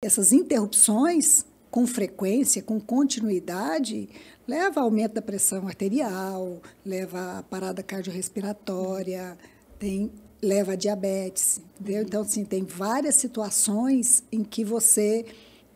Essas interrupções com frequência, com continuidade, leva a aumento da pressão arterial, leva a parada cardiorrespiratória, leva a diabetes, entendeu? Então, assim, tem várias situações em que você,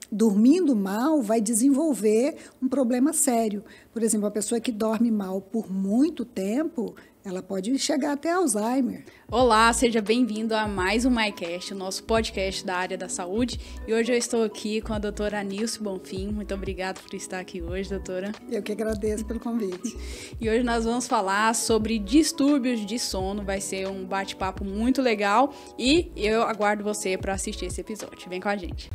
dormindo mal, vai desenvolver um problema sério. Por exemplo, a pessoa que dorme mal por muito tempo, ela pode chegar até Alzheimer. Olá, seja bem-vindo a mais um MyCast, o nosso podcast da área da saúde. E hoje eu estou aqui com a doutora Nilce Bonfim. Muito obrigada por estar aqui hoje, doutora. Eu que agradeço pelo convite. E hoje nós vamos falar sobre distúrbios de sono. Vai ser um bate-papo muito legal e eu aguardo você para assistir esse episódio. Vem com a gente.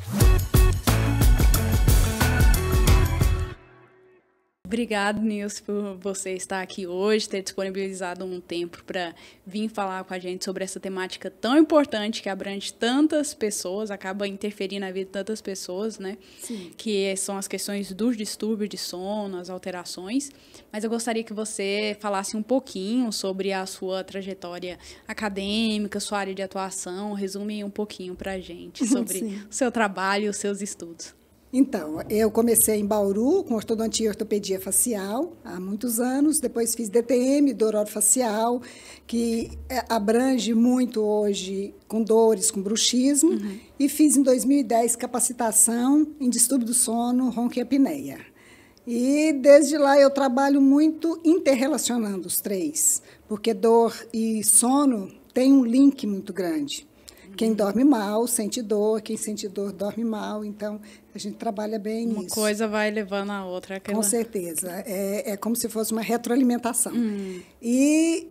Obrigada, Nilce, por você estar aqui hoje, ter disponibilizado um tempo para vir falar com a gente sobre essa temática tão importante que abrange tantas pessoas, acaba interferindo na vida de tantas pessoas, né? Sim. Que são as questões dos distúrbios de sono, as alterações. Mas eu gostaria que você falasse um pouquinho sobre a sua trajetória acadêmica, sua área de atuação, resume um pouquinho para a gente sobre o seu trabalho e os seus estudos. Então, eu comecei em Bauru com ortodontia e ortopedia facial há muitos anos, depois fiz DTM, dor orofacial, que abrange muito hoje com dores, com bruxismo, e fiz em 2010 capacitação em distúrbio do sono, ronco e apneia. E desde lá eu trabalho muito interrelacionando os três, porque dor e sono tem um link muito grande. Quem dorme mal sente dor, quem sente dor dorme mal, então a gente trabalha bem nisso. Uma coisa vai levando a outra. Com certeza, é como se fosse uma retroalimentação. E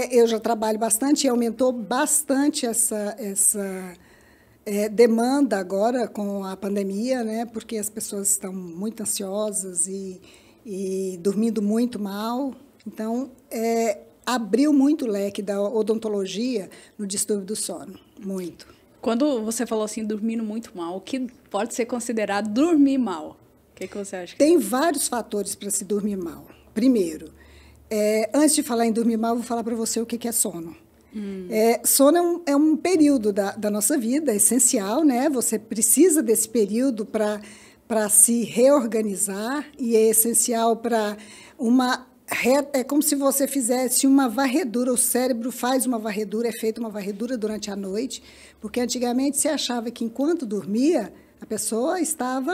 eu já trabalho bastante e aumentou bastante essa demanda agora com a pandemia, né? Porque as pessoas estão muito ansiosas e dormindo muito mal. Então, abriu muito o leque da odontologia no distúrbio do sono, muito. Quando você falou assim, dormindo muito mal, o que pode ser considerado dormir mal? O que você acha? Tem vários fatores para se dormir mal. Primeiro, antes de falar em dormir mal, eu vou falar para você o que é sono. Sono é um período da nossa vida essencial, né? Você precisa desse período para se reorganizar e é essencial para uma... É como se você fizesse uma varredura, o cérebro faz uma varredura, é feita uma varredura durante a noite, porque antigamente se achava que enquanto dormia, a pessoa estava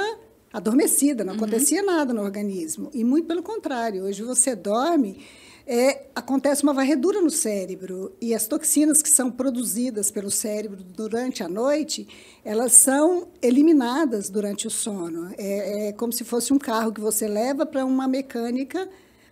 adormecida, não acontecia nada no organismo. E muito pelo contrário, hoje você dorme, acontece uma varredura no cérebro, e as toxinas que são produzidas pelo cérebro durante a noite, elas são eliminadas durante o sono. É como se fosse um carro que você leva para uma mecânica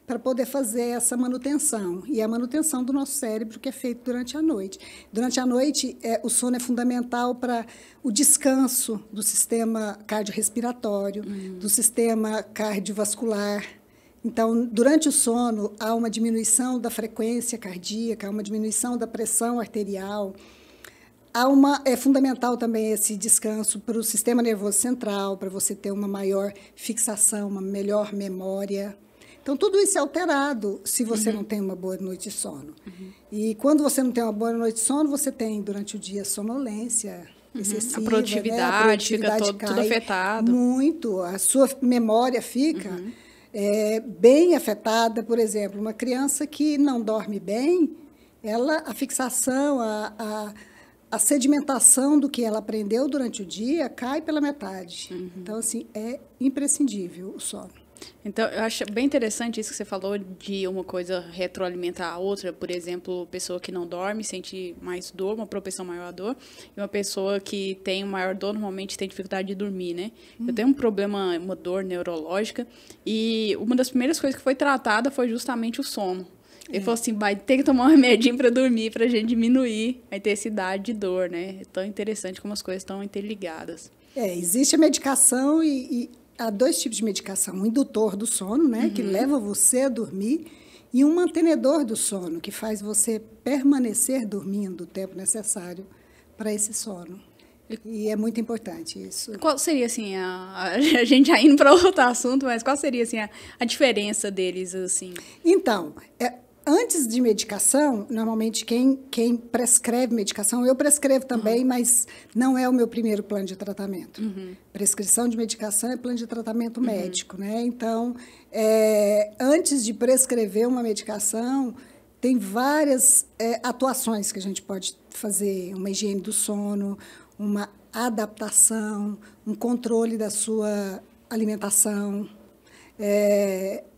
para poder fazer essa manutenção. E a manutenção do nosso cérebro, que é feito durante a noite. Durante a noite, o sono é fundamental para o descanso do sistema cardiorrespiratório, do sistema cardiovascular. Então, durante o sono, há uma diminuição da frequência cardíaca, há uma diminuição da pressão arterial. É fundamental também esse descanso para o sistema nervoso central, para você ter uma maior fixação, uma melhor memória. Então, tudo isso é alterado se você não tem uma boa noite de sono. E quando você não tem uma boa noite de sono, você tem, durante o dia, sonolência excessiva. A produtividade fica tudo afetado. Muito. A sua memória fica bem afetada. Por exemplo, uma criança que não dorme bem, a fixação, a sedimentação do que ela aprendeu durante o dia cai pela metade. Então, assim, é imprescindível o sono. Então, eu acho bem interessante isso que você falou de uma coisa retroalimentar a outra. Por exemplo, pessoa que não dorme sente mais dor, uma propensão maior à dor. E uma pessoa que tem maior dor, normalmente tem dificuldade de dormir, né? Eu tenho um problema, uma dor neurológica. E uma das primeiras coisas que foi tratada foi justamente o sono. Ele falou assim, vai ter que tomar um remedinho para dormir, para a gente diminuir a intensidade de dor, né? É tão interessante como as coisas estão interligadas. Existe a medicação e há dois tipos de medicação. Um indutor do sono, né, que leva você a dormir, e um mantenedor do sono, que faz você permanecer dormindo o tempo necessário para esse sono. E é muito importante isso. Qual seria, assim, a gente já indo para outro assunto, mas qual seria, assim, a diferença deles, assim? Então, Antes de medicação, normalmente quem prescreve medicação, eu prescrevo também, mas não é o meu primeiro plano de tratamento. Prescrição de medicação é plano de tratamento médico, né? Então, antes de prescrever uma medicação, tem várias atuações que a gente pode fazer, uma higiene do sono, uma adaptação, um controle da sua alimentação,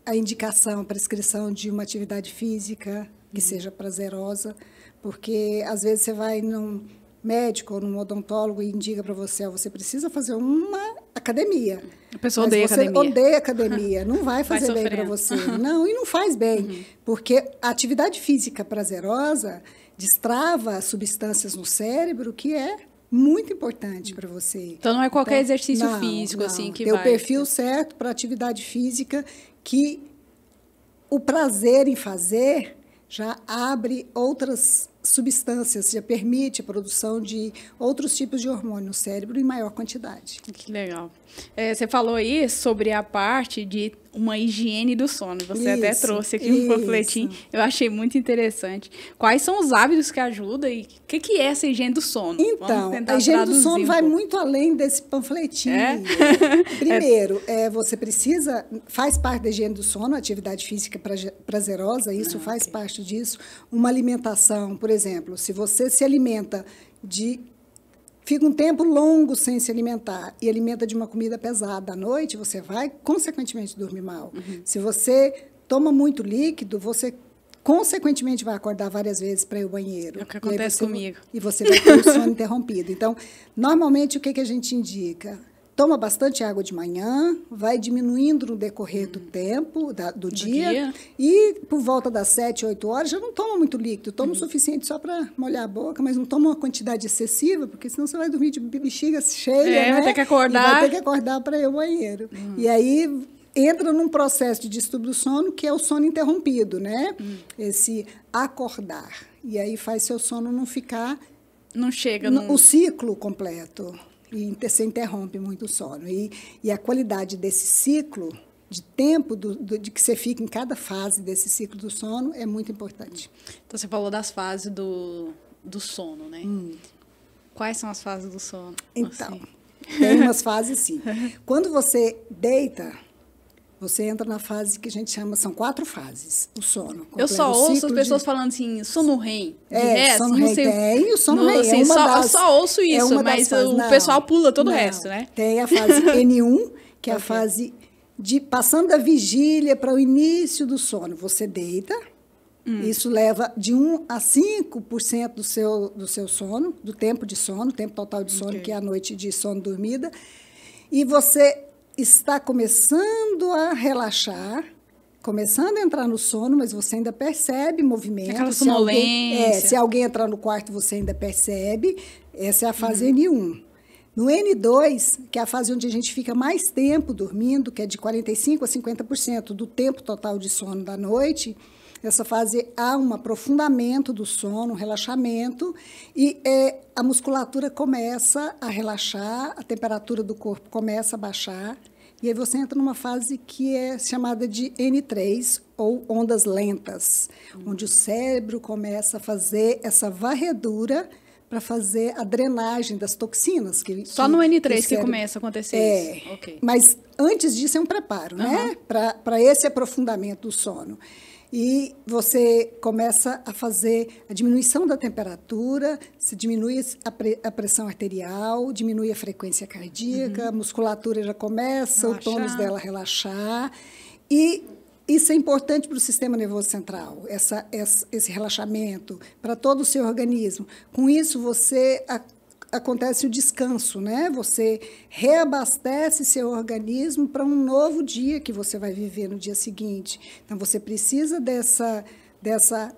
a indicação, a prescrição de uma atividade física que seja prazerosa, porque às vezes você vai num médico ou num odontólogo e indica para você, você precisa fazer uma academia. A pessoa odeia academia. Odeia academia, não vai fazer bem para você. Não, e não faz bem, porque a atividade física prazerosa destrava substâncias no cérebro que é muito importante para você. Então, não é qualquer exercício físico assim que vai. Tem o perfil certo para atividade física que o prazer em fazer já abre outras substâncias, já permite a produção de outros tipos de hormônio no cérebro em maior quantidade. Que legal. Você falou aí sobre a parte de uma higiene do sono. Você até trouxe aqui um panfletinho. Eu achei muito interessante. Quais são os hábitos que ajudam e o que é essa higiene do sono? Então, a higiene do sono vai muito além desse panfletinho. Primeiro, você precisa, faz parte da higiene do sono, atividade física prazerosa, isso faz parte disso. Uma alimentação, por exemplo, se você se alimenta fica um tempo longo sem se alimentar e alimenta de uma comida pesada à noite, você vai, consequentemente, dormir mal. Se você toma muito líquido, você, consequentemente, vai acordar várias vezes para ir ao banheiro. É o que acontece comigo. E você vai ter o sono interrompido. Então, normalmente, o que a gente indica? Toma bastante água de manhã, vai diminuindo no decorrer do tempo, do dia, e por volta das 7, 8 horas já não toma muito líquido, toma o suficiente só para molhar a boca, mas não toma uma quantidade excessiva, porque senão você vai dormir de bexiga cheia, né? Vai ter que acordar. E vai ter que acordar para ir ao banheiro. E aí entra num processo de distúrbio do sono, que é o sono interrompido, né? Esse acordar. E aí faz seu sono não ficar... Não chega o ciclo completo. E você interrompe muito o sono. E a qualidade desse ciclo, de tempo de que você fica em cada fase desse ciclo do sono, é muito importante. Então, você falou das fases do sono, né? Quais são as fases do sono? Então, tem umas fases, sim. Quando você deita, você entra na fase que a gente chama, são 4 fases, o sono. Eu só ouço as pessoas falando assim, sono REM. Sono REM tem, o sono REM é uma das... Só ouço isso, mas o pessoal pula todo o resto, né? Tem a fase N1, que é a fase de passando da vigília para o início do sono. Você deita, isso leva de 1 a 5% do seu sono, do tempo de sono, tempo total de sono, que é a noite de sono dormida, e você está começando a relaxar, começando a entrar no sono, mas você ainda percebe movimento. Aquela sonolência. Se alguém entrar no quarto, você ainda percebe. Essa é a fase N1. No N2, que é a fase onde a gente fica mais tempo dormindo, que é de 45% a 50% do tempo total de sono da noite, nessa fase há um aprofundamento do sono, um relaxamento, e a musculatura começa a relaxar, a temperatura do corpo começa a baixar, e aí você entra numa fase que é chamada de N3, ou ondas lentas, onde o cérebro começa a fazer essa varredura para fazer a drenagem das toxinas. Só no N3 que começa a acontecer isso. Okay. Mas antes disso é um preparo, né? Para esse aprofundamento do sono. E você começa a fazer a diminuição da temperatura, se diminui a pressão arterial, diminui a frequência cardíaca, a musculatura já começa, o tônus dela a relaxar. E isso é importante para o sistema nervoso central, esse relaxamento, para todo o seu organismo. Com isso, acontece o descanso, né? Você reabastece seu organismo para um novo dia que você vai viver no dia seguinte. Então, você precisa dessa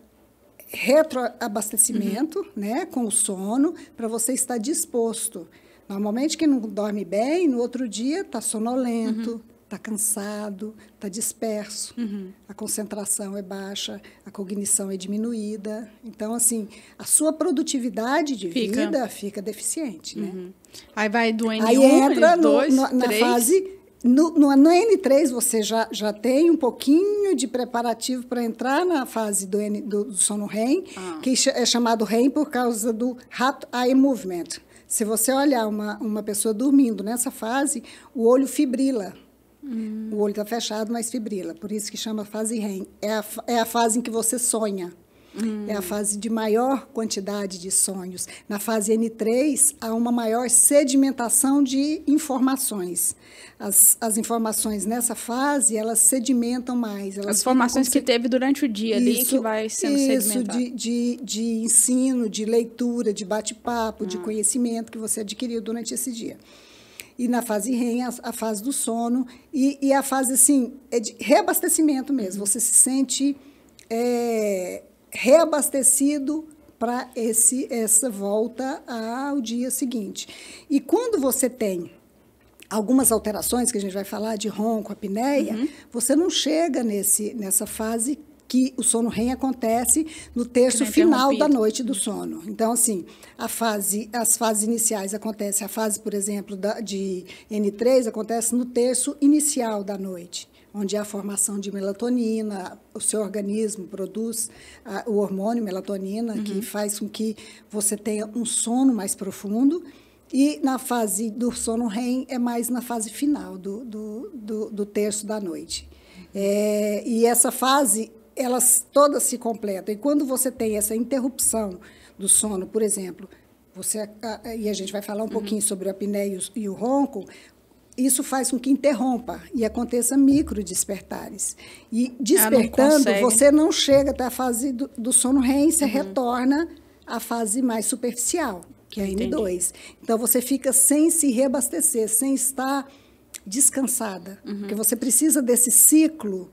retroabastecimento, né, com o sono, para você estar disposto. Normalmente, quem não dorme bem, no outro dia está sonolento, está cansado, está disperso, a concentração é baixa, a cognição é diminuída. Então, assim, a sua produtividade de vida fica deficiente, né? Aí vai do N1, aí entra N2, na 3. fase No N3, você já tem um pouquinho de preparativo para entrar na fase do sono REM, que é chamado REM por causa do Rapid Eye Movement. Se você olhar uma pessoa dormindo nessa fase, o olho fibrila. O olho está fechado, mas fibrila. Por isso que chama fase REM. É a fase em que você sonha. É a fase de maior quantidade de sonhos. Na fase N3, há uma maior sedimentação de informações. As informações nessa fase, elas sedimentam mais. As informações que teve durante o dia ali, que vai sendo sedimentada. Isso, de ensino, de leitura, de bate-papo, de conhecimento que você adquiriu durante esse dia. E na fase REM, a fase do sono, e a fase, assim, é de reabastecimento mesmo. Você se sente reabastecido para essa volta ao dia seguinte. E quando você tem algumas alterações, que a gente vai falar de ronco, apneia, você não chega nessa fase que o sono REM acontece no terço final da noite do sono. Então, assim, as fases iniciais acontecem, a fase, por exemplo, de N3 acontece no terço inicial da noite, onde há a formação de melatonina, o seu organismo produz o hormônio melatonina, que faz com que você tenha um sono mais profundo. E na fase do sono REM é mais na fase final do terço da noite. E essa fase, elas todas se completam. E quando você tem essa interrupção do sono, por exemplo, e a gente vai falar um pouquinho sobre a apneia e o ronco, isso faz com que interrompa e aconteça microdespertares. E despertando, você não chega até a fase do sono REM, você retorna à fase mais superficial, que é a N2. Então, você fica sem se reabastecer, sem estar descansada. Porque você precisa desse ciclo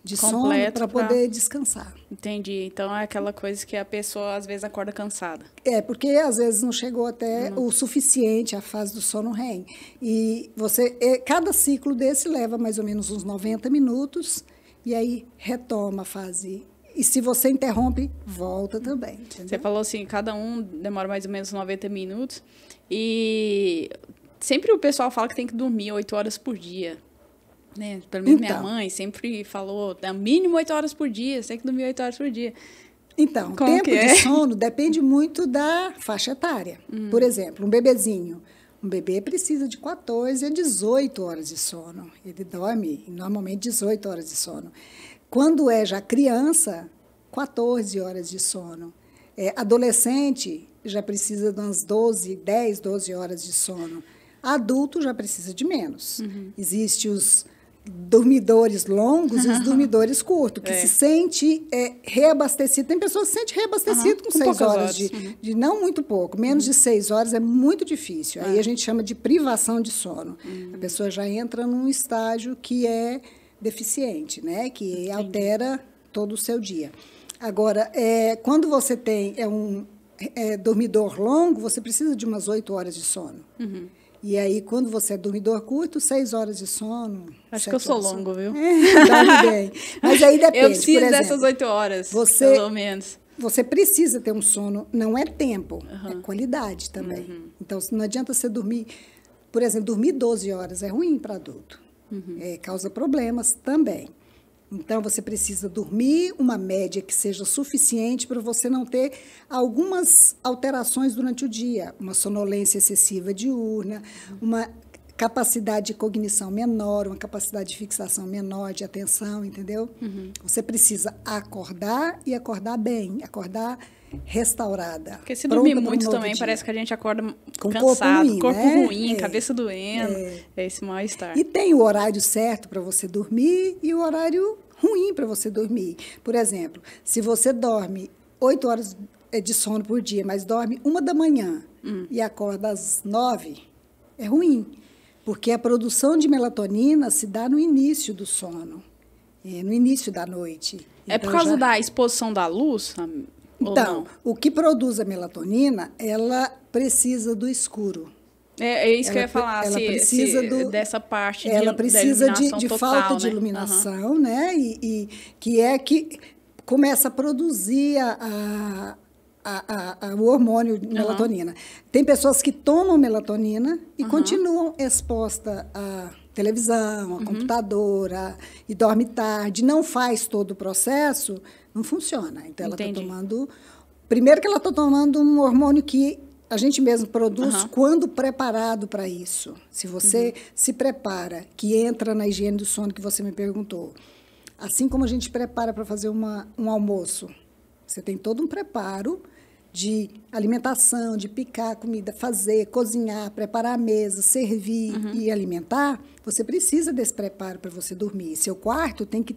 de sono para poder descansar. Entendi. Então, é aquela coisa que a pessoa, às vezes, acorda cansada. Porque, às vezes, não chegou até o suficiente à fase do sono REM. E cada ciclo desse leva mais ou menos uns 90 minutos, e aí retoma a fase. E se você interrompe, volta também. Entendeu? Você falou assim, cada um demora mais ou menos 90 minutos. E sempre o pessoal fala que tem que dormir 8 horas por dia. Né? Pelo menos minha mãe sempre falou, mínimo 8 horas por dia, você tem que dormir 8 horas por dia. Então, o tempo de sono depende muito da faixa etária. Por exemplo, um bebezinho. Um bebê precisa de 14 a 18 horas de sono. Ele dorme normalmente 18 horas de sono. Quando é já criança, 14 horas de sono. Adolescente já precisa de umas 10, 12 horas de sono. Adulto já precisa de menos. Existem os dormidores longos e os dormidores curtos, que se sente reabastecido. Tem pessoas que se sentem reabastecido com 6 horas de não muito pouco. Menos de 6 horas é muito difícil. Aí a gente chama de privação de sono. A pessoa já entra num estágio que é deficiente, né? Que altera todo o seu dia. Agora, quando você tem um dormidor longo, você precisa de umas 8 horas de sono. E aí, quando você é dormidor curto, 6 horas de sono. Acho que eu sou longo, viu? Dorme bem. Mas aí depende. Eu preciso dessas 8 horas, pelo menos. Você precisa ter um sono, não é tempo, é qualidade também. Então, não adianta você dormir, por exemplo, dormir 12 horas é ruim para adulto. Causa problemas também. Então, você precisa dormir uma média que seja suficiente para você não ter algumas alterações durante o dia. Uma sonolência excessiva diurna, uma capacidade de cognição menor, uma capacidade de fixação menor, de atenção, entendeu? Você precisa acordar e acordar bem, acordar restaurada. Porque se dormir muito também, parece que a gente acorda com cansado, corpo né? ruim, cabeça doendo, é esse mal-estar. E tem o horário certo para você dormir e o horário ruim para você dormir. Por exemplo, se você dorme 8 horas de sono por dia, mas dorme 1 da manhã e acorda às 9, é ruim, porque a produção de melatonina se dá no início do sono, no início da noite. É por causa da exposição da luz? Então, o que produz a melatonina, ela precisa do escuro. É isso que eu ia falar, ela precisa dessa parte ela precisa da iluminação de total, falta de né? iluminação, né? E que começa a produzir o hormônio melatonina. Tem pessoas que tomam melatonina e continuam expostas televisão, a computadora, e dorme tarde, não faz todo o processo, não funciona. Então, ela está tomando... Primeiro que ela está tomando um hormônio que a gente mesmo produz quando preparado para isso. Se você se prepara, que entra na higiene do sono que você me perguntou, assim como a gente prepara para fazer um almoço, você tem todo um preparo de alimentação, de picar comida, fazer, cozinhar, preparar a mesa, servir e alimentar, você precisa desse preparo para você dormir. Seu quarto tem que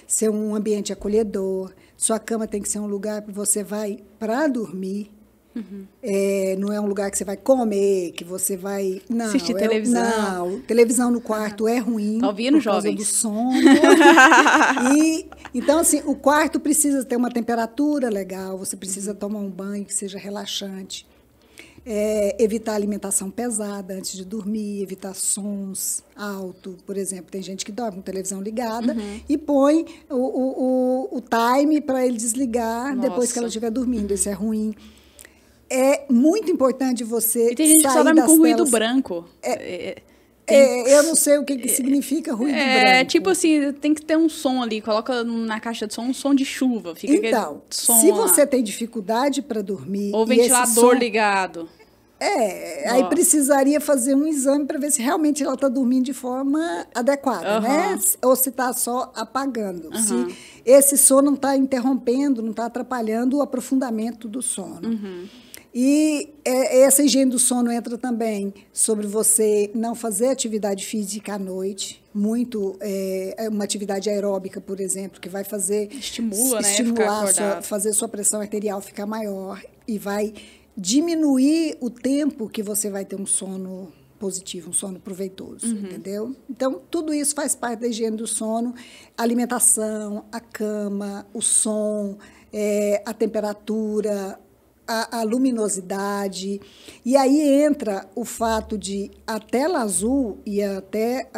ser um ambiente acolhedor, sua cama tem que ser um lugar que você vai para dormir. Não é um lugar que você vai comer, que você vai... Não, assistir televisão. Não, televisão no quarto é ruim. Tá ouvindo, por causa jovens? do sono. Então, assim, o quarto precisa ter uma temperatura legal, você precisa tomar um banho que seja relaxante. Evitar alimentação pesada antes de dormir, evitar sons altos. Por exemplo, tem gente que dorme com televisão ligada e põe o time para ele desligar depois que ela estiver dormindo. Isso é ruim. É muito importante você. E tem gente que só dorme com ruído branco. Eu não sei o que significa ruído branco. Tipo assim, tem que ter um som ali. Coloca na caixa de som um som de chuva. Fica então, se você tem dificuldade para dormir... Ou ventilador ligado. Aí precisaria fazer um exame para ver se realmente ela está dormindo de forma adequada, né? Ou se está só apagando. Se esse sono não está interrompendo, não está atrapalhando o aprofundamento do sono. E essa higiene do sono entra também sobre você não fazer atividade física à noite, uma atividade aeróbica, por exemplo, que vai estimular fazer sua pressão arterial ficar maior e vai diminuir o tempo que você vai ter um sono positivo, um sono proveitoso, entendeu? Então, tudo isso faz parte da higiene do sono, a alimentação, a cama, o som, a temperatura, a luminosidade. E aí entra o fato de a tela azul e até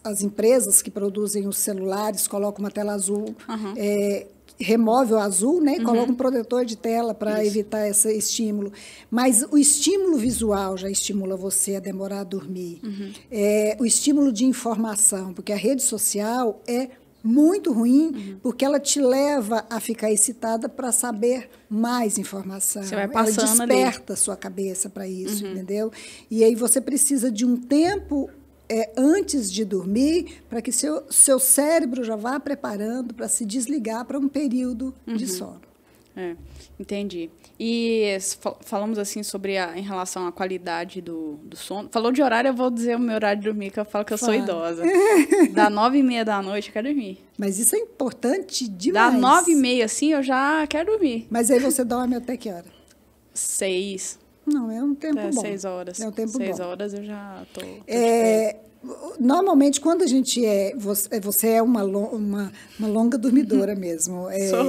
as empresas que produzem os celulares colocam uma tela azul, remove o azul, né? Coloca um protetor de tela para evitar esse estímulo. Mas o estímulo visual já estimula você a demorar a dormir. O estímulo de informação, porque a rede social é muito ruim, porque ela te leva a ficar excitada para saber mais informação. Você vai passando ela desperta a sua cabeça para isso, entendeu? E aí você precisa de um tempo antes de dormir para que seu cérebro já vá preparando para se desligar para um período de sono. Entendi. E falamos assim sobre em relação à qualidade do sono. Falou de horário, eu vou dizer o meu horário de dormir, que eu falo que eu sou idosa. Da 9h30 da noite eu quero dormir. Mas isso é importante demais. Da 9h30, assim, eu já quero dormir. Mas aí você dorme até que hora? 6. Não, é um tempo bom. 6 horas. É um tempo bom. 6 horas eu já tô normalmente, quando a gente você é uma longa dormidora mesmo.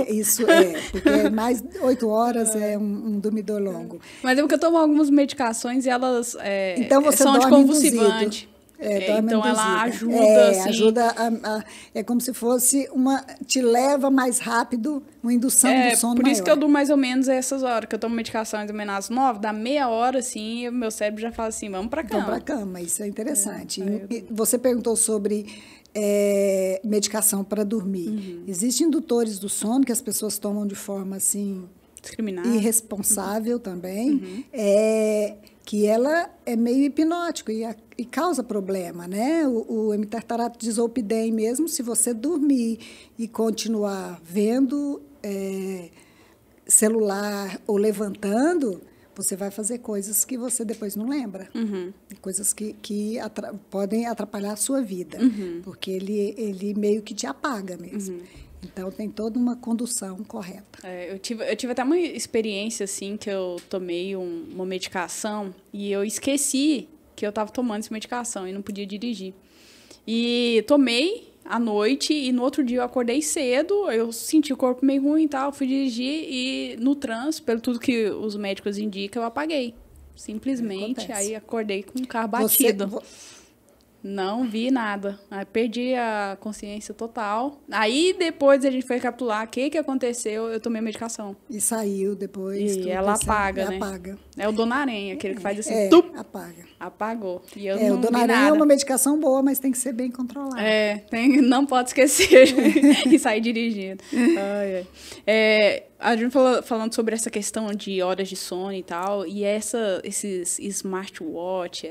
Isso porque mais 8 horas é um dormidor longo. Mas é porque eu tomo algumas medicações e elas então você são anticonvulsivantes. Então ela ajuda, assim. Ajuda é como se fosse te leva mais rápido, uma indução do sono por isso maior. que eu durmo mais ou menos essas horas, que eu tomo medicação mais ou menos às 9, dá meia hora, assim, e o meu cérebro já fala assim, vamos pra cama. Vamos pra cama, isso é interessante. Você perguntou sobre medicação para dormir. Existem indutores do sono que as pessoas tomam de forma, assim, irresponsável também, que ela é meio hipnótico e causa problema, né? O emitartarato de zolpidem mesmo, se você dormir e continuar vendo celular ou levantando, você vai fazer coisas que você depois não lembra. Coisas que podem atrapalhar a sua vida, porque ele meio que te apaga mesmo. Então, tem toda uma condução correta. Eu tive até uma experiência, assim, que eu tomei uma medicação e eu esqueci que eu estava tomando essa medicação e não podia dirigir. E tomei à noite e no outro dia eu acordei cedo, eu senti o corpo meio ruim e tal, fui dirigir e no trânsito, pelo tudo que os médicos indicam, eu apaguei. Simplesmente, aí acordei com o carro batido. Não vi nada. Aí perdi a consciência total. Aí depois a gente foi capturar o que aconteceu, eu tomei medicação. E saiu depois. E ela apaga, né? Apaga. É o Donarém, aquele que faz assim, apaga. Apagou. E eu o não vi Donarém nada. é uma medicação boa, mas tem que ser bem controlada. Não pode esquecer e sair dirigindo. Ai, ai. A gente falando sobre essa questão de horas de sono e tal, e esses smartwatch,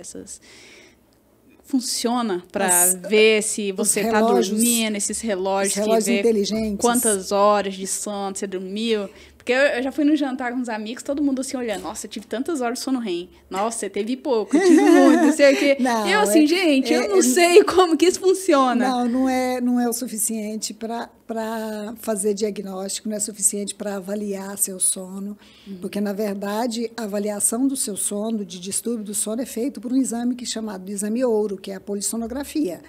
funciona para ver se você está dormindo, esses relógios que vê inteligentes. Quantas horas de sono você dormiu. Porque eu já fui no jantar com uns amigos, todo mundo assim olhando. Nossa, eu tive tantas horas de sono REM. Nossa, você teve pouco, eu tive muito, não sei o quê. Eu assim, gente, eu não sei como que isso funciona. Não é o suficiente para fazer diagnóstico, não é suficiente para avaliar seu sono. Porque, na verdade, a avaliação do seu sono, de distúrbio do sono, é feito por um exame chamado exame ouro, que é a polissonografia.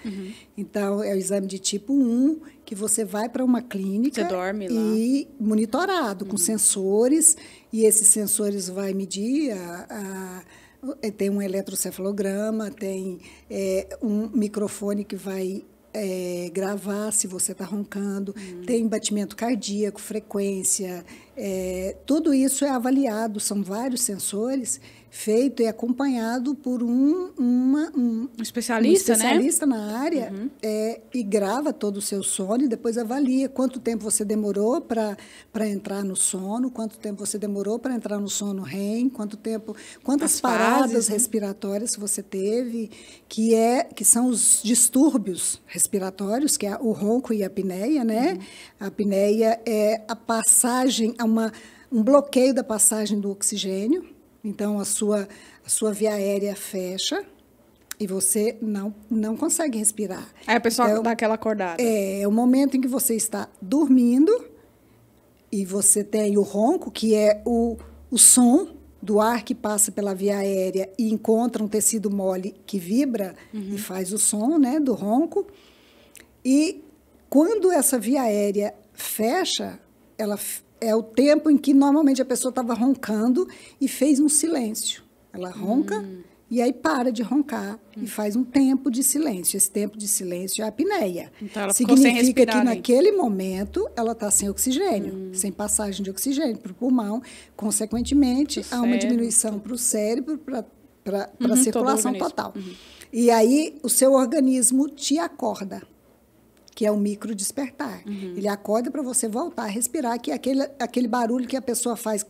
Então, é o exame de tipo 1, que você vai para uma clínica você dorme lá. E monitorado com sensores, e esses sensores vai medir tem um eletrocefalograma, tem um microfone que vai gravar se você está roncando, tem batimento cardíaco, frequência, tudo isso é avaliado, são vários sensores, feito e acompanhado por um especialista, na área, e grava todo o seu sono e depois avalia quanto tempo você demorou para entrar no sono, quanto tempo você demorou para entrar no sono REM, quantas paradas respiratórias você teve, que são os distúrbios respiratórios, que é o ronco e a apneia, né? A apneia é a passagem, um bloqueio da passagem do oxigênio. Então, a sua via aérea fecha e você não consegue respirar. Aí a pessoa dá aquela acordada. É o momento em que você está dormindo e você tem o ronco, que é o som do ar que passa pela via aérea e encontra um tecido mole que vibra e faz o som, né, do ronco. E quando essa via aérea fecha, ela é o tempo em que normalmente a pessoa estava roncando e fez um silêncio. Ela ronca e aí para de roncar e faz um tempo de silêncio. Esse tempo de silêncio é a apneia. Então ela significa que naquele momento ela está sem oxigênio, sem passagem de oxigênio para o pulmão. Consequentemente, há uma diminuição para o cérebro, para a circulação total. E aí o seu organismo te acorda, que é o micro despertar. Ele acorda para você voltar a respirar, que é aquele barulho que a pessoa faz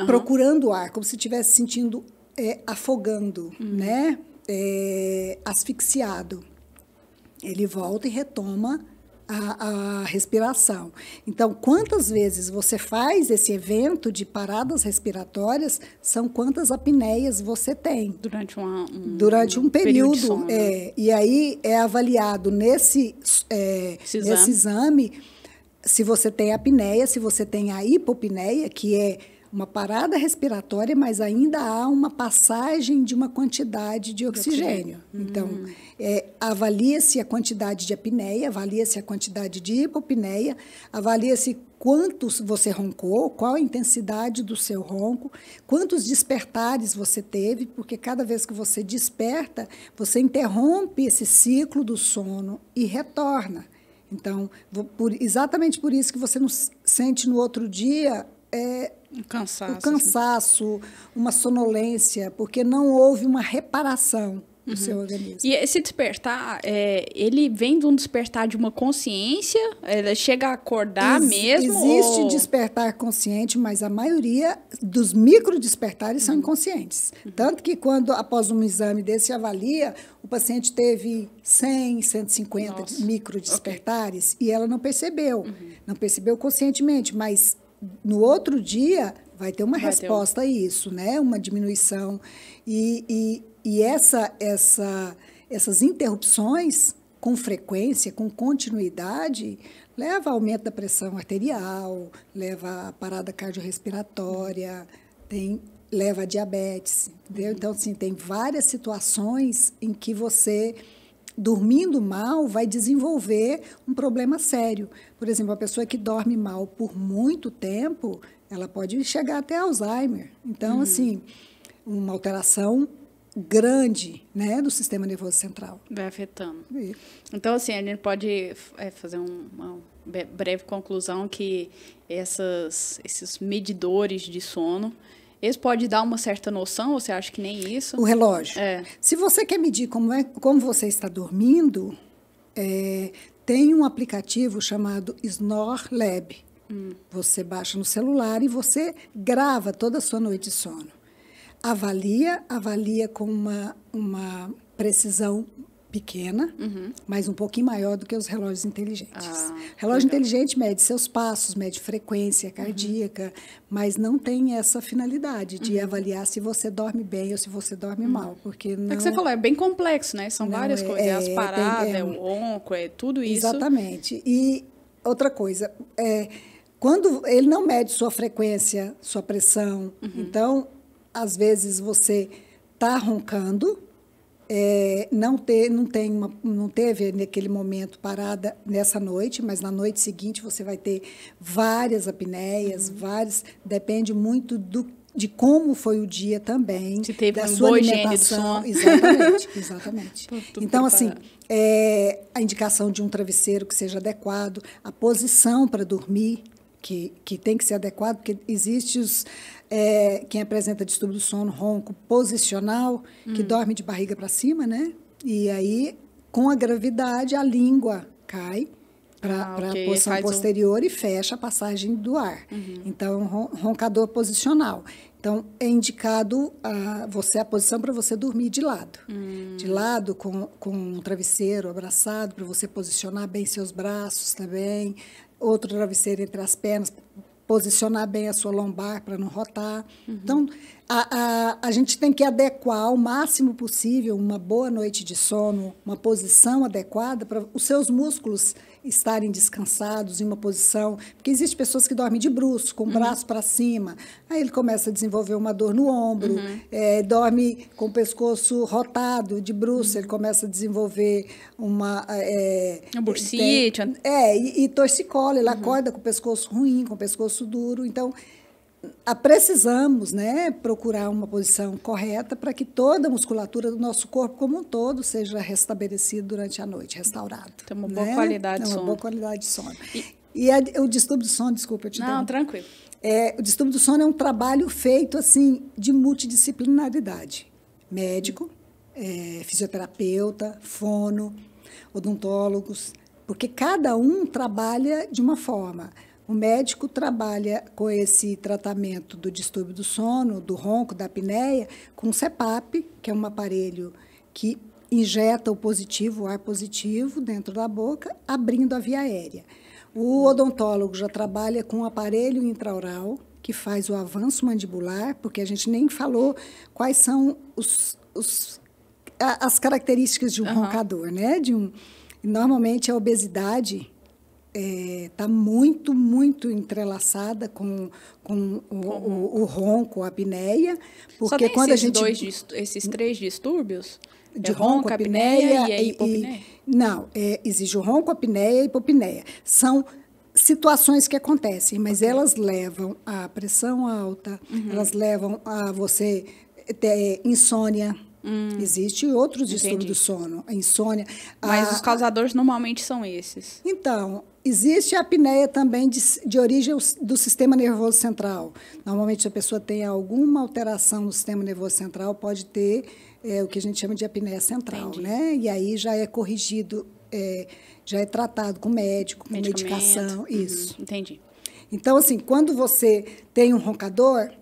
procurando ar, como se estivesse sentindo afogando, né? Asfixiado. Ele volta e retoma a respiração. Então, quantas vezes você faz esse evento de paradas respiratórias, são quantas apneias você tem. Durante um período. De sono, né? E aí é avaliado nesse exame se você tem apneia, se você tem a hipopneia, que é uma parada respiratória, mas ainda há uma passagem de uma quantidade de oxigênio. Então, avalia-se a quantidade de apneia, avalia-se a quantidade de hipopneia, avalia-se quanto você roncou, qual a intensidade do seu ronco, quantos despertares você teve, porque cada vez que você desperta, você interrompe esse ciclo do sono e retorna. Então, exatamente por isso que você não sente no outro dia um cansaço, uma sonolência, porque não houve uma reparação do seu organismo. E esse despertar, ele vem de um despertar de uma consciência? Ele chega a acordar mesmo? Existe despertar consciente, mas a maioria dos microdespertares são inconscientes. Tanto que quando, após um exame desse, avalia, o paciente teve 100, 150 microdespertares e ela não percebeu. Não percebeu conscientemente, mas no outro dia vai ter uma resposta a isso, né? Uma diminuição. E essas interrupções com frequência, com continuidade, leva ao aumento da pressão arterial, leva à parada cardiorrespiratória, leva a diabetes, entendeu? Então, assim, tem várias situações em que você, dormindo mal, vai desenvolver um problema sério. Por exemplo, a pessoa que dorme mal por muito tempo, ela pode chegar até Alzheimer. Então, assim, uma alteração grande, né, do sistema nervoso central. Vai afetando. Isso. Então, assim, a gente pode fazer uma breve conclusão que esses medidores de sono, eles podem dar uma certa noção, ou você acha que nem isso? O relógio. É. Se você quer medir como você está dormindo, tem um aplicativo chamado Snore Lab. Você baixa no celular e você grava toda a sua noite de sono. Avalia com uma precisão pequena, mas um pouquinho maior do que os relógios inteligentes. Relógio inteligente mede seus passos, mede frequência cardíaca, mas não tem essa finalidade de avaliar se você dorme bem ou se você dorme mal, porque não... É que você falou, é bem complexo, né? São várias coisas, as paradas, o ronco, tudo isso. Exatamente. E outra coisa, quando ele não mede sua frequência, sua pressão, então, às vezes você está roncando, não teve naquele momento parada nessa noite, mas na noite seguinte você vai ter várias apneias, depende muito de como foi o dia também, se teve da uma sua boa alimentação. Higiene do Exatamente. Tudo então, assim, preparado. a indicação de um travesseiro que seja adequado, a posição para dormir, que tem que ser adequado, porque existe quem apresenta distúrbio do sono, ronco posicional, que dorme de barriga para cima, né? E aí, com a gravidade, a língua cai para a posição posterior e fecha a passagem do ar. Então, roncador posicional. Então, é indicado a posição para você dormir de lado. De lado, com um travesseiro abraçado, para você posicionar bem seus braços também. Outro travesseiro entre as pernas, posicionar bem a sua lombar para não rotar. Então, a gente tem que adequar ao máximo possível uma boa noite de sono, uma posição adequada para os seus músculos estarem descansados em uma posição, porque existem pessoas que dormem de bruços, com o braço para cima, aí ele começa a desenvolver uma dor no ombro, dorme com o pescoço rotado, de bruços, ele começa a desenvolver uma bursite. E torcicolo, ele acorda com o pescoço ruim, com o pescoço duro, então precisamos, né, procurar uma posição correta para que toda a musculatura do nosso corpo como um todo seja restabelecida durante a noite, restaurado. Tem uma boa qualidade de sono. Uma boa qualidade de sono. E o distúrbio do sono, desculpa, eu te Não, tranquilo. O distúrbio do sono é um trabalho feito assim de multidisciplinaridade. Médico, fisioterapeuta, fono, odontólogos, porque cada um trabalha de uma forma. O médico trabalha com esse tratamento do distúrbio do sono, do ronco, da apneia, com o CPAP, que é um aparelho que injeta o ar positivo dentro da boca, abrindo a via aérea. O odontólogo já trabalha com um aparelho intraoral, que faz o avanço mandibular, porque a gente nem falou quais são as características de um roncador, né? Normalmente a obesidade está muito, muito entrelaçada com o ronco, a apneia, porque só tem quando esses três distúrbios? De ronco, apneia e a hipopneia? Não, existe o ronco, a apneia e a hipopneia. São situações que acontecem, mas elas levam a pressão alta, elas levam a você ter insônia. Existem outros distúrbios do sono, a insônia. Mas os causadores normalmente são esses. Então, existe a apneia também de origem do sistema nervoso central. Normalmente, se a pessoa tem alguma alteração no sistema nervoso central, pode ter o que a gente chama de apneia central, né? E aí já é corrigido, já é tratado com médico, com medicação, isso. Entendi. Então, assim, quando você tem um roncador,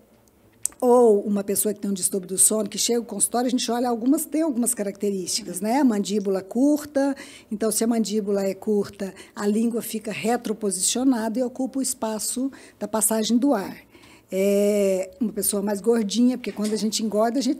ou uma pessoa que tem um distúrbio do sono, que chega ao consultório, a gente olha, tem algumas características, né? A mandíbula curta, então, se a mandíbula é curta, a língua fica retroposicionada e ocupa o espaço da passagem do ar. Uma pessoa mais gordinha, porque quando a gente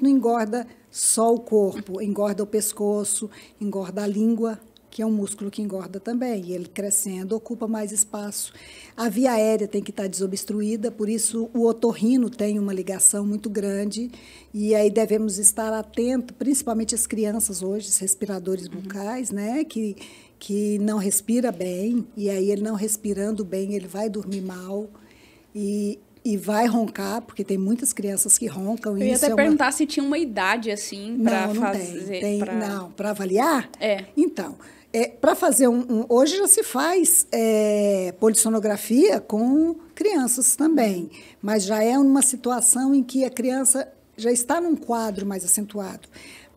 não engorda só o corpo, engorda o pescoço, engorda a língua, que é um músculo que engorda também, e ele crescendo ocupa mais espaço. A via aérea tem que estar desobstruída, por isso o otorrino tem uma ligação muito grande, e aí devemos estar atentos, principalmente as crianças hoje, os respiradores bucais, né, que não respira bem, e aí ele não respirando bem, ele vai dormir mal, e e vai roncar, porque tem muitas crianças que roncam. Eu ia até perguntar se tinha uma idade, assim, para fazer... Não, para avaliar? É. Então, para fazer hoje já se faz polissonografia com crianças também, mas já é uma situação em que a criança já está num quadro mais acentuado.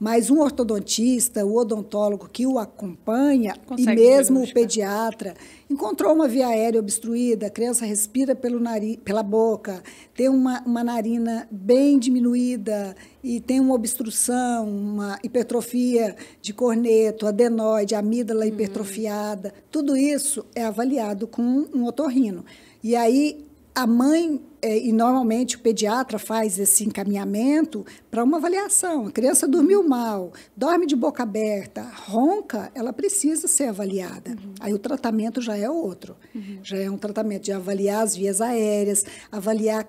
Mas um ortodontista, o odontólogo que o acompanha, consegue, e mesmo o pediatra, encontrou uma via aérea obstruída, a criança respira pelo nariz, pela boca, tem uma narina bem diminuída e tem uma obstrução, uma hipertrofia de corneto, adenoide, amígdala hipertrofiada. Tudo isso é avaliado com um otorrino. E aí a mãe, e normalmente o pediatra faz esse encaminhamento para uma avaliação. A criança dormiu mal, dorme de boca aberta, ronca, ela precisa ser avaliada. Aí o tratamento já é outro. Já é um tratamento de avaliar as vias aéreas, avaliar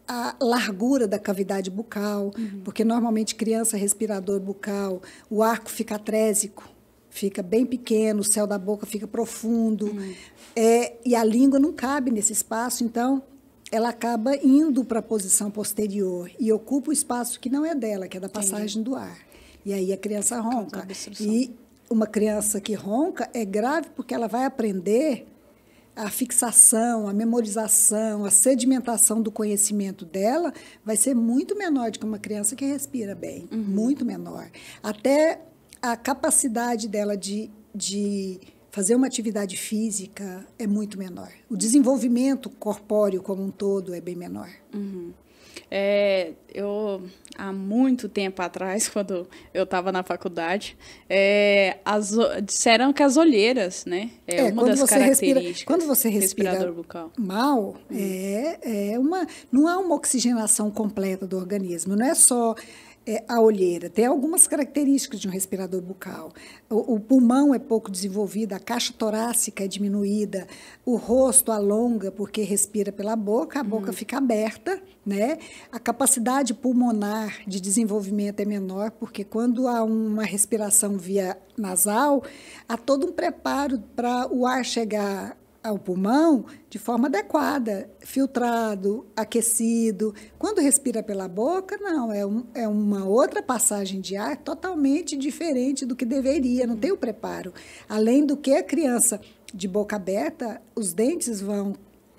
a largura da cavidade bucal, porque normalmente criança respirador bucal, o arco fica atrésico, fica bem pequeno, o céu da boca fica profundo, e a língua não cabe nesse espaço, então ela acaba indo para a posição posterior e ocupa o espaço que não é dela, que é da passagem do ar. E aí a criança ronca. E uma criança que ronca é grave porque ela vai aprender a fixação, a memorização, a sedimentação do conhecimento dela vai ser muito menor do que uma criança que respira bem, muito menor. Até a capacidade dela de fazer uma atividade física é muito menor. O desenvolvimento corpóreo como um todo é bem menor. Eu, há muito tempo atrás, quando eu estava na faculdade, disseram que as olheiras, né? Uma das características. Quando você respira bucal. mal, não há uma oxigenação completa do organismo. Não é só a olheira. Tem algumas características de um respirador bucal. O pulmão é pouco desenvolvido, a caixa torácica é diminuída, o rosto alonga porque respira pela boca, a boca fica aberta, né? A capacidade pulmonar de desenvolvimento é menor, porque quando há uma respiração via nasal, há todo um preparo para o ar chegar ao pulmão de forma adequada, filtrado, aquecido. Quando respira pela boca, não, é uma outra passagem de ar totalmente diferente do que deveria, não tem o preparo. Além do que a criança de boca aberta, os dentes vão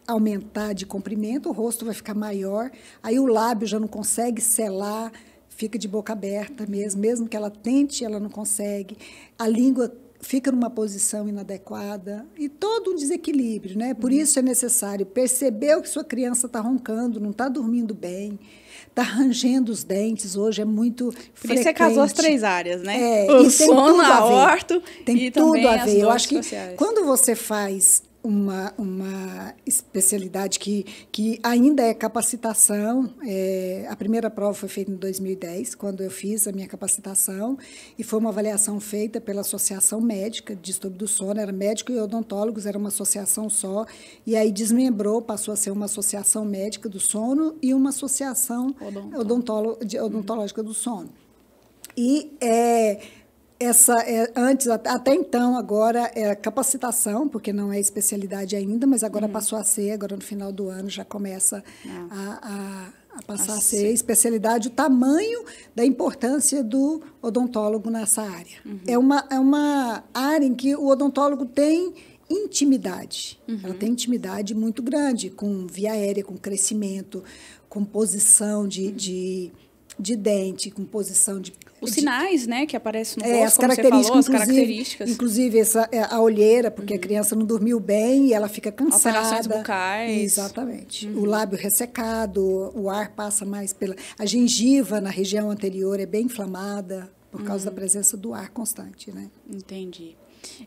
aumentar de comprimento, o rosto vai ficar maior, aí o lábio já não consegue selar, fica de boca aberta mesmo que ela tente, ela não consegue. A língua fica numa posição inadequada e todo um desequilíbrio, né? Por isso é necessário perceber que sua criança está roncando, não está dormindo bem, está rangendo os dentes, hoje é muito frequente. Por isso você casou as 3 áreas, né? O sono, a orto e também as dores. Eu acho que quando você faz uma especialidade que ainda é capacitação. A primeira prova foi feita em 2010, quando eu fiz a minha capacitação, e foi uma avaliação feita pela Associação Médica de Distúrbio do Sono, era médico e odontólogos, era uma associação só, e aí desmembrou, passou a ser uma associação médica do sono e uma associação odontológica do sono. E antes, até então, agora é capacitação, porque não é especialidade ainda, mas agora passou a ser, agora no final do ano já começa a passar a ser especialidade, o tamanho da importância do odontólogo nessa área. É uma área em que o odontólogo tem intimidade, ela tem intimidade muito grande com via aérea, com crescimento, com posição de dente, com posição de... Os sinais, né, que aparecem no rosto, como você falou, as características. Inclusive a olheira, porque a criança não dormiu bem e ela fica cansada. Alterações bucais. Exatamente. O lábio ressecado, o ar passa mais pela... A gengiva na região anterior é bem inflamada por causa da presença do ar constante, né? Entendi.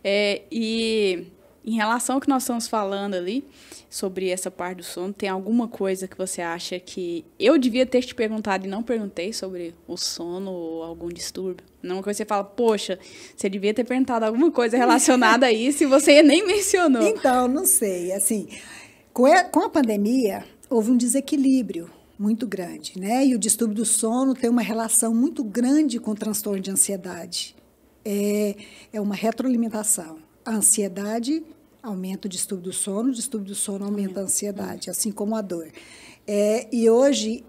E em relação ao que nós estamos falando ali, sobre essa parte do sono, tem alguma coisa que você acha que eu devia ter te perguntado e não perguntei sobre o sono ou algum distúrbio? Não, uma coisa que você fala, poxa, você devia ter perguntado alguma coisa relacionada a isso e você nem mencionou. Então, não sei. Assim, com a pandemia, houve um desequilíbrio muito grande, né? E o distúrbio do sono tem uma relação muito grande com o transtorno de ansiedade. É uma retroalimentação. A ansiedade aumenta o distúrbio do sono aumenta a ansiedade, assim como a dor. E hoje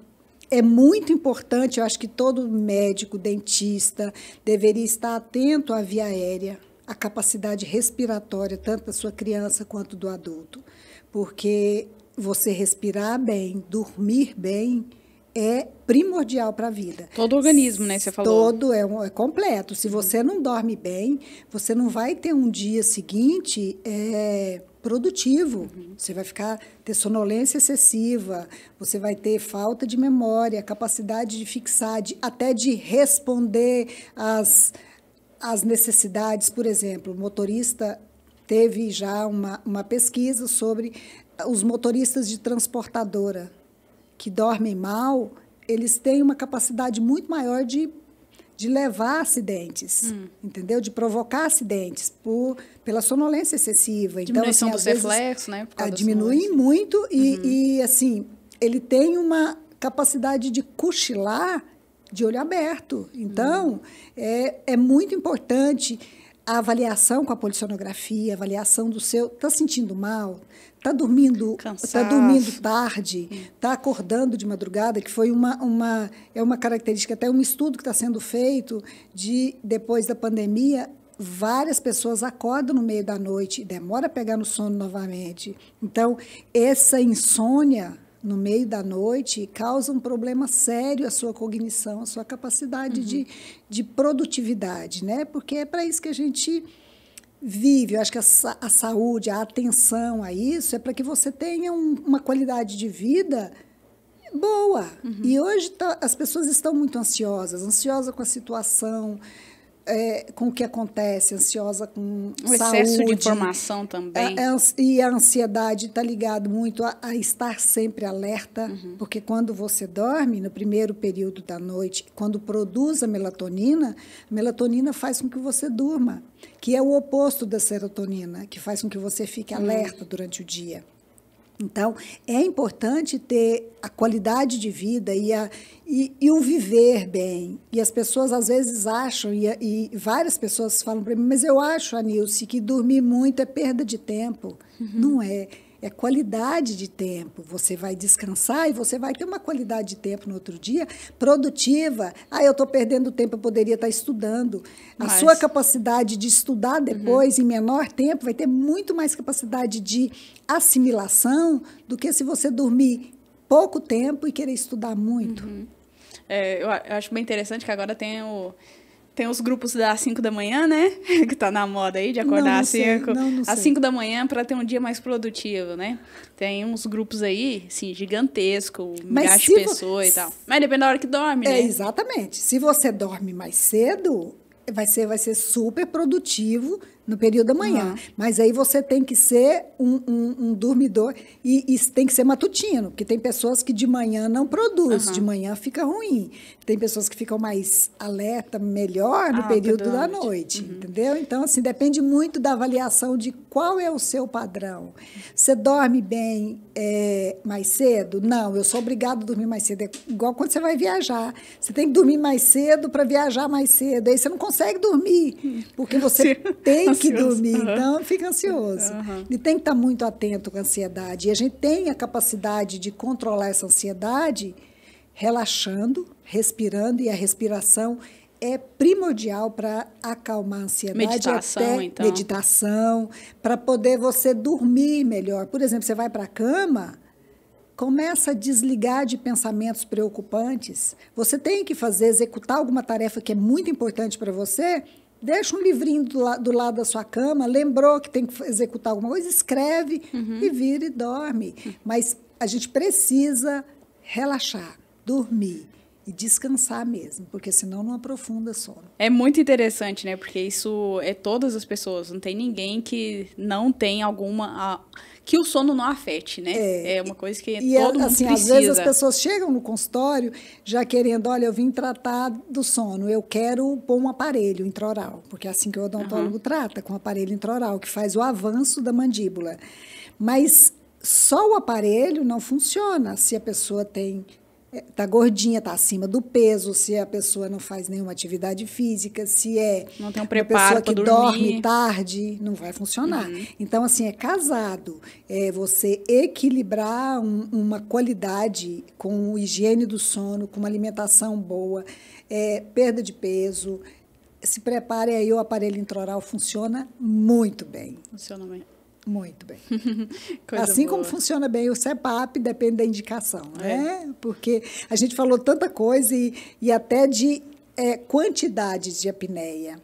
é muito importante, eu acho que todo médico, dentista, deveria estar atento à via aérea, à capacidade respiratória, tanto da sua criança quanto do adulto. Porque você respirar bem, dormir bem, é primordial para a vida. Todo o organismo, né, você falou. Todo é completo. Se você não dorme bem, você não vai ter um dia seguinte produtivo. Você vai ter sonolência excessiva, você vai ter falta de memória, capacidade de fixar, até de responder às necessidades. Por exemplo, o motorista teve já uma pesquisa sobre os motoristas de transportadora que dormem mal, eles têm uma capacidade muito maior de levar acidentes, entendeu? De provocar acidentes pela sonolência excessiva. Diminuição então, assim, dos reflexos, né? Diminui muito e, assim, ele tem uma capacidade de cochilar de olho aberto. Então, é muito importante a avaliação com a polissonografia, a avaliação do seu... Está sentindo mal? Está dormindo tarde? Está acordando de madrugada? Que foi uma característica, até um estudo que está sendo feito depois da pandemia, várias pessoas acordam no meio da noite e demora a pegar no sono novamente. Então, essa insônia no meio da noite causa um problema sério à sua cognição, à sua capacidade de produtividade, né? Porque é para isso que a gente vive. Eu acho que a saúde, a atenção a isso é para que você tenha uma qualidade de vida boa. E hoje as pessoas estão muito ansiosas com a situação, com o que acontece, ansiosa com o saúde. Excesso de informação também. E a ansiedade está ligado muito a estar sempre alerta, porque quando você dorme, no primeiro período da noite, quando produz a melatonina faz com que você durma, que é o oposto da serotonina, que faz com que você fique alerta durante o dia. Então, é importante ter a qualidade de vida e o viver bem. E as pessoas, às vezes, acham, e várias pessoas falam para mim, mas eu acho, Anilce, que dormir muito é perda de tempo. Não é. É qualidade de tempo. Você vai descansar e você vai ter uma qualidade de tempo no outro dia produtiva. Eu estou perdendo tempo, eu poderia estar estudando. A sua capacidade de estudar depois, em menor tempo, vai ter muito mais capacidade de assimilação do que se você dormir pouco tempo e querer estudar muito. Eu acho bem interessante que agora tem os grupos das 5 da manhã, né? Que tá na moda aí, de acordar às 5 da manhã para ter um dia mais produtivo, né? Tem uns grupos aí, assim, gigantesco, milhares de pessoas e tal. Mas depende da hora que dorme, né? Exatamente. Se você dorme mais cedo, vai ser super produtivo no período da manhã. Mas aí você tem que ser um dormidor e tem que ser matutino, porque tem pessoas que de manhã não produzem, de manhã fica ruim. Tem pessoas que ficam mais alerta, melhor no período da noite, entendeu? Então, assim, depende muito da avaliação de qual é o seu padrão. Você dorme bem mais cedo? Não, eu sou obrigada a dormir mais cedo. É igual quando você vai viajar. Você tem que dormir mais cedo para viajar mais cedo. Aí você não consegue dormir, porque você tem que dormir, então fica ansioso. E tem que estar muito atento com a ansiedade. E a gente tem a capacidade de controlar essa ansiedade relaxando, respirando, e a respiração é primordial para acalmar a ansiedade. Meditação, para poder você dormir melhor. Por exemplo, você vai para a cama, começa a desligar de pensamentos preocupantes. Você tem que executar alguma tarefa que é muito importante para você, deixa um livrinho do lado da sua cama, lembrou que tem que executar alguma coisa, escreve e vira e dorme. Mas a gente precisa relaxar, dormir e descansar mesmo, porque senão não aprofunda sono. É muito interessante, né? Porque isso é todas as pessoas, não tem ninguém que não tem que o sono não afete, né? É uma coisa que todo mundo precisa. Às vezes as pessoas chegam no consultório já querendo, olha, eu vim tratar do sono, eu quero pôr um aparelho intraoral, porque é assim que o odontólogo trata, com o aparelho intraoral, que faz o avanço da mandíbula. Mas só o aparelho não funciona se a pessoa tem está gordinha, está acima do peso, se a pessoa não faz nenhuma atividade física, se é não tem um uma preparo pessoa que dorme tarde, não vai funcionar. Então, assim, é casado. É você equilibrar uma qualidade com higiene do sono, com uma alimentação boa, perda de peso. Se prepare aí, o aparelho intraoral funciona muito bem. Funciona bem. Muito bem. Coisa assim boa. como funciona bem o CEPAP, depende da indicação, né? Porque a gente falou tanta coisa e até de quantidade de apneia,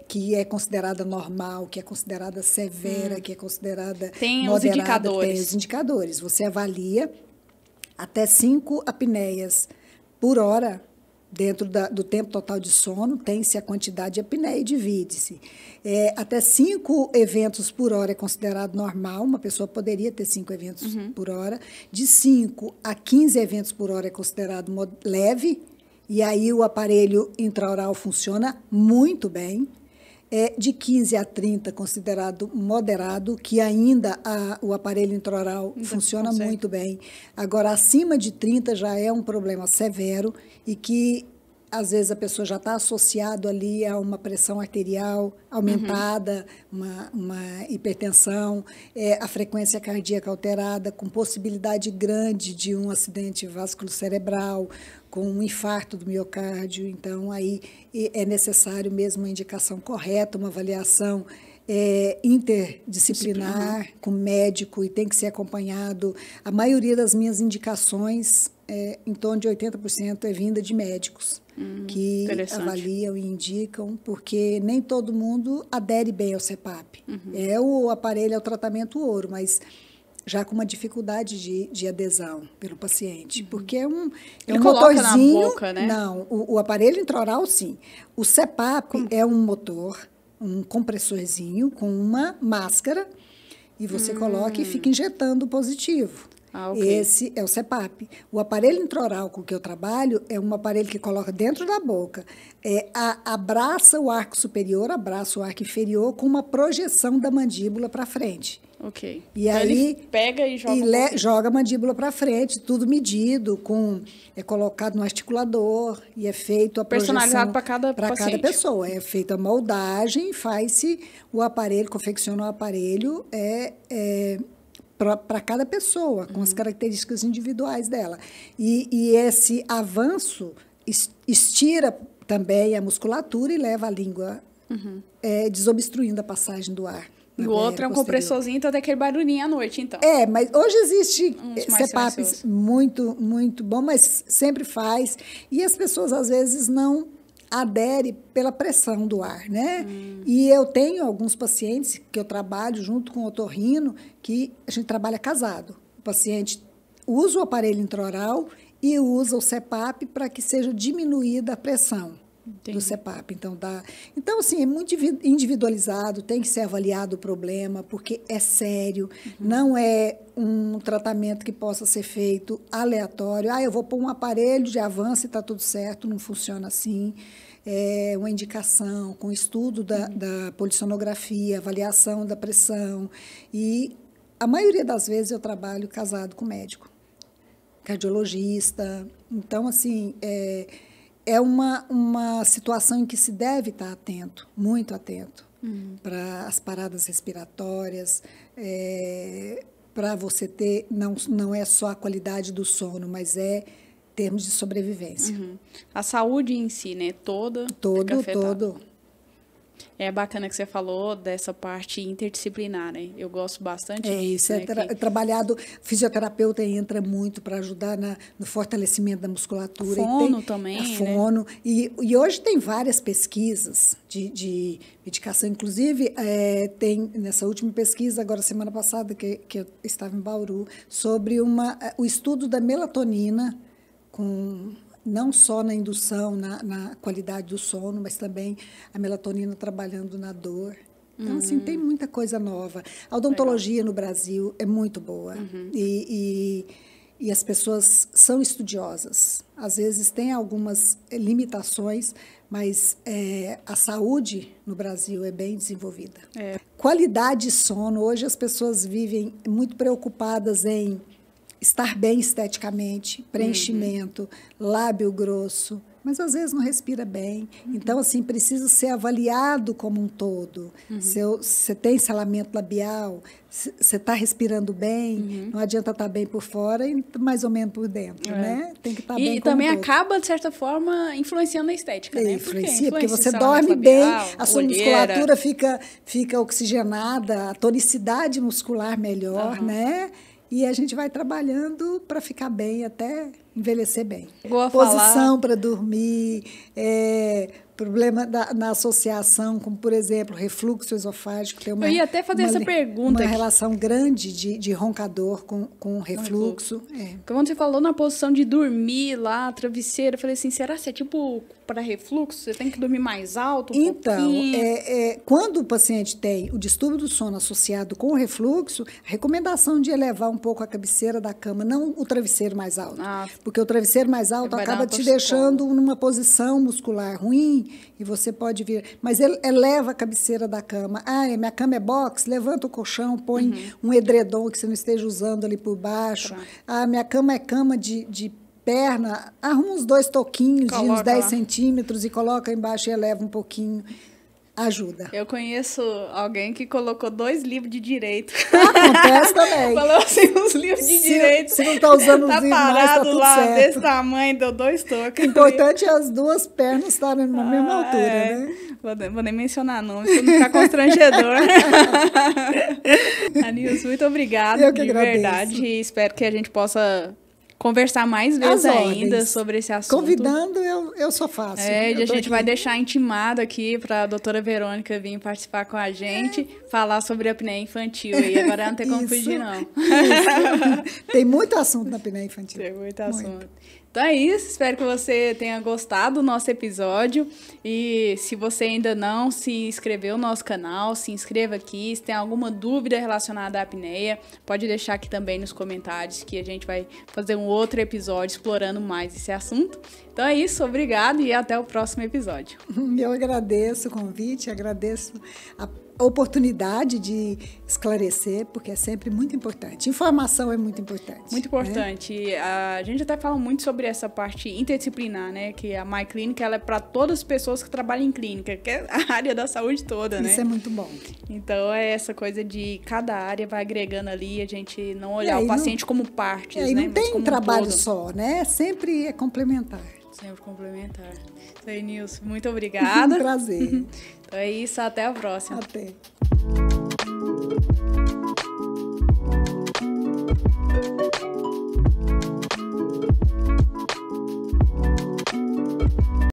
que é considerada normal, que é considerada severa, que é considerada tem moderada. Os indicadores. Tem os indicadores. Você avalia até 5 apneias por hora. Dentro do tempo total de sono, tem-se a quantidade de apneia e divide-se. Até 5 eventos por hora é considerado normal, uma pessoa poderia ter 5 eventos por hora. De 5 a 15 eventos por hora é considerado leve, e aí o aparelho intraoral funciona muito bem. De 15 a 30, considerado moderado, que ainda o aparelho intraoral funciona muito bem. Agora, acima de 30 já é um problema severo e que, às vezes, a pessoa já está associado ali a uma pressão arterial aumentada, uma hipertensão, a frequência cardíaca alterada, com possibilidade grande de um acidente vasculocerebral, com um infarto do miocárdio. Então, aí é necessário mesmo uma indicação correta, uma avaliação interdisciplinar com médico, e tem que ser acompanhado. A maioria das minhas indicações, em torno de 80%, é vinda de médicos que avaliam e indicam, porque nem todo mundo adere bem ao CEPAP. O aparelho é o tratamento ouro, mas já com uma dificuldade de adesão pelo paciente, porque é um motorzinho. Na boca, né? Não, o aparelho intraoral, sim. O CEPAP é um motor, um compressorzinho com uma máscara, e você coloca e fica injetando o positivo. Okay. Esse é o CEPAP. O aparelho intraoral com que eu trabalho é um aparelho que coloca dentro da boca, abraça o arco superior, abraça o arco inferior com uma projeção da mandíbula para frente. Ok. E então aí ele pega e joga joga a mandíbula para frente, tudo medido, é colocado no articulador e é feito a projeção personalizado para cada pessoa. É feita a moldagem, faz-se o aparelho, confecciona o aparelho para cada pessoa, com as características individuais dela. E esse avanço estira também a musculatura e leva a língua desobstruindo a passagem do ar. E o outro é um compressorzinho, então tem aquele barulhinho à noite, então. Mas hoje existe CEPAPs muito, muito bom, mas sempre faz. E as pessoas, às vezes, não aderem pela pressão do ar, né? E eu tenho alguns pacientes que eu trabalho junto com o otorrino, que a gente trabalha casado. O paciente usa o aparelho intraoral e usa o CEPAP para que seja diminuída a pressão. Entendi. Do CEPAP. Então, assim, é muito individualizado, tem que ser avaliado o problema, porque é sério, não é um tratamento que possa ser feito aleatório. Eu vou pôr um aparelho de avanço e está tudo certo, não funciona assim. É uma indicação com estudo da polissonografia, avaliação da pressão. E a maioria das vezes eu trabalho casado com médico, cardiologista. Então, assim, é uma situação em que se deve estar atento, muito atento, para as paradas respiratórias, para você ter, não é só a qualidade do sono, mas termos de sobrevivência. A saúde em si, né? Todo. É bacana que você falou dessa parte interdisciplinar, né? Eu gosto bastante disso. Isso é trabalhado, fisioterapeuta entra muito para ajudar no fortalecimento da musculatura. Fono também, a fono. Né? E hoje tem várias pesquisas de medicação, inclusive tem nessa última pesquisa, agora semana passada, que eu estava em Bauru, sobre o estudo da melatonina, não só na indução, na qualidade do sono, mas também a melatonina trabalhando na dor. Então, assim, tem muita coisa nova. A odontologia no Brasil é muito boa. E as pessoas são estudiosas. Às vezes tem algumas limitações, mas a saúde no Brasil é bem desenvolvida. Qualidade de sono. Hoje as pessoas vivem muito preocupadas em estar bem esteticamente, preenchimento, lábio grosso, mas às vezes não respira bem. Então, assim, precisa ser avaliado como um todo. Você tem selamento labial, você está respirando bem, não adianta estar bem por fora e mais ou menos por dentro, né? Tem que estar bem como um todo. E também acaba, de certa forma, influenciando na estética, né? Porque você dorme bem, a sua musculatura fica oxigenada, a tonicidade muscular melhor, né? E a gente vai trabalhando para ficar bem até envelhecer bem. Posição para dormir, problema na associação, como, por exemplo, refluxo esofágico. Tem eu ia até fazer essa pergunta. Uma relação grande de roncador com refluxo. Quando você falou na posição de dormir lá, travesseiro, eu falei assim, será que é tipo para refluxo? Você tem que dormir mais alto pouquinho? Quando o paciente tem o distúrbio do sono associado com o refluxo, a recomendação de elevar um pouco a cabeceira da cama, não o travesseiro mais alto. Porque o travesseiro mais alto acaba te deixando numa posição muscular ruim e você pode vir. Mas ele eleva a cabeceira da cama. Minha cama é box, levanta o colchão, põe um edredom que você não esteja usando ali por baixo. Minha cama é cama de perna, arruma uns 2 toquinhos de uns 10 centímetros e coloca embaixo e eleva um pouquinho. Ajuda. Eu conheço alguém que colocou 2 livros de direito. Acontece também. Falou assim, uns livros de direito. Se não está usando os livros mais, tá tudo lá, certo. desse tamanho, deu 2 toques. O importante é as 2 pernas estarem na mesma altura, né? Vou nem mencionar nomes, para não ficar constrangedor. Anilson, muito obrigada. Eu que agradeço. Verdade. Espero que a gente possa conversar mais vezes ainda sobre esse assunto. Convidando, eu só faço. A gente vai deixar intimado aqui para a doutora Verônica vir participar com a gente, falar sobre a apneia infantil. E agora não tem como fugir, não. Tem muito assunto na apneia infantil. Tem muito assunto. Então é isso, espero que você tenha gostado do nosso episódio e se você ainda não se inscreveu no nosso canal, se inscreva aqui, se tem alguma dúvida relacionada à apneia, pode deixar aqui também nos comentários que a gente vai fazer um outro episódio explorando mais esse assunto. Então é isso, obrigado e até o próximo episódio. Eu agradeço o convite, agradeço a oportunidade de esclarecer, porque é sempre muito importante. Informação é muito importante. Muito importante. Né? A gente até fala muito sobre essa parte interdisciplinar, né? Que a MyClinic, ela é para todas as pessoas que trabalham em clínica, que é a área da saúde toda, né? Isso é muito bom. Então, é essa coisa de cada área vai agregando ali, a gente não olhar o paciente como partes, né? Não tem trabalho só, né? Sempre é complementar. Sempre complementar. Então, Nilson, muito obrigada. Prazer. Então é isso, até a próxima. Até.